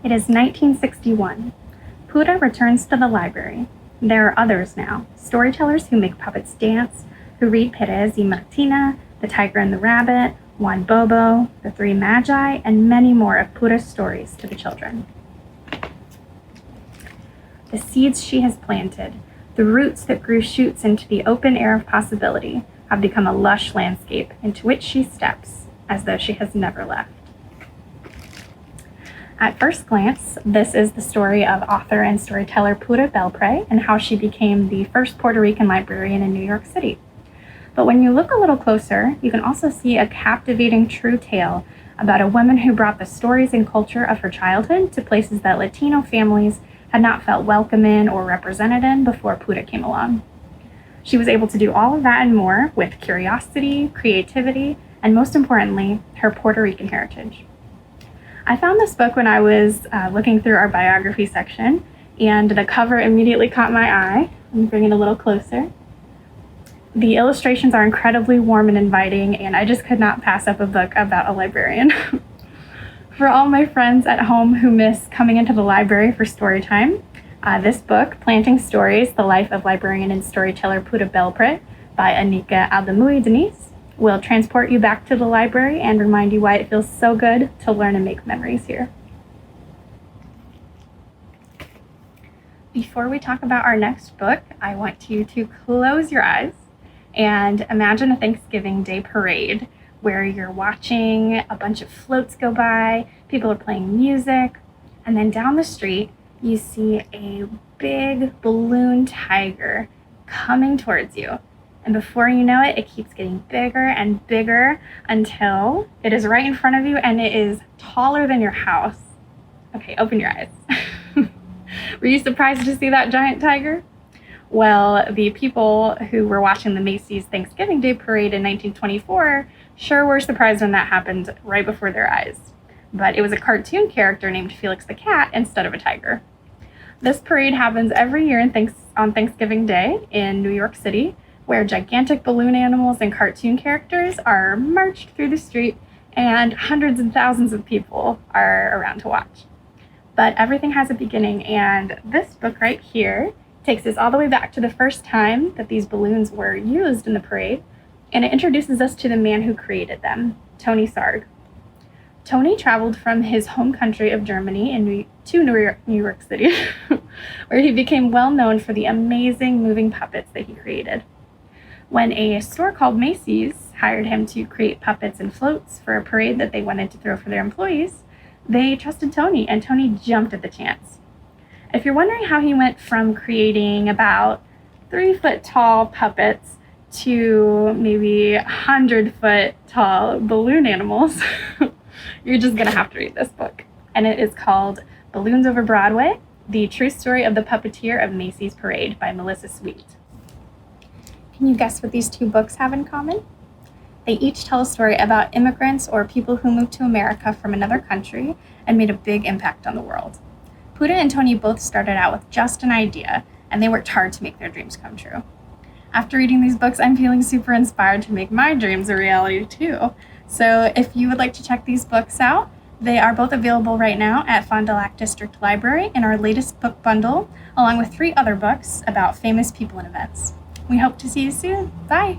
It is 1961. Pura returns to the library. There are others now, storytellers who make puppets dance, who read Perez y Martina, The Tiger and the Rabbit, Juan Bobo, The Three Magi, and many more of Pura's stories to the children. The seeds she has planted, the roots that grew shoots into the open air of possibility, have become a lush landscape into which she steps as though she has never left. At first glance, this is the story of author and storyteller Pura Belpre and how she became the first Puerto Rican librarian in New York City. But when you look a little closer, you can also see a captivating true tale about a woman who brought the stories and culture of her childhood to places that Latino families had not felt welcome in or represented in before Pura came along. She was able to do all of that and more with curiosity, creativity, and most importantly, her Puerto Rican heritage. I found this book when I was looking through our biography section, and the cover immediately caught my eye. Let me bring it a little closer. The illustrations are incredibly warm and inviting, and I just could not pass up a book about a librarian. For all my friends at home who miss coming into the library for story time, this book, Planting Stories, The Life of Librarian and Storyteller Pura Belpre by Anika Aldemui Denise, will transport you back to the library and remind you why it feels so good to learn and make memories here. Before we talk about our next book, I want you to close your eyes and imagine a Thanksgiving Day parade where you're watching a bunch of floats go by, people are playing music, and then down the street, you see a big balloon tiger coming towards you. And before you know it, it keeps getting bigger and bigger until it is right in front of you and it is taller than your house. Okay, open your eyes. Were you surprised to see that giant tiger? Well, the people who were watching the Macy's Thanksgiving Day Parade in 1924 sure were surprised when that happened right before their eyes. But it was a cartoon character named Felix the Cat instead of a tiger. This parade happens every year on Thanksgiving Day in New York City, where gigantic balloon animals and cartoon characters are marched through the street and hundreds and thousands of people are around to watch. But everything has a beginning, and this book right here takes us all the way back to the first time that these balloons were used in the parade, and it introduces us to the man who created them, Tony Sarg. Tony traveled from his home country of Germany to New York City, where he became well known for the amazing moving puppets that he created. When a store called Macy's hired him to create puppets and floats for a parade that they wanted to throw for their employees, they trusted Tony, and Tony jumped at the chance. If you're wondering how he went from creating about 3-foot tall puppets to maybe 100-foot tall balloon animals, you're just gonna have to read this book. And it is called Balloons Over Broadway, The True Story of the Puppeteer of Macy's Parade by Melissa Sweet. Can you guess what these two books have in common? They each tell a story about immigrants or people who moved to America from another country and made a big impact on the world. Pura and Tony both started out with just an idea, and they worked hard to make their dreams come true. After reading these books, I'm feeling super inspired to make my dreams a reality too. So if you would like to check these books out, they are both available right now at Fond du Lac District Library in our latest book bundle, along with 3 other books about famous people and events. We hope to see you soon. Bye!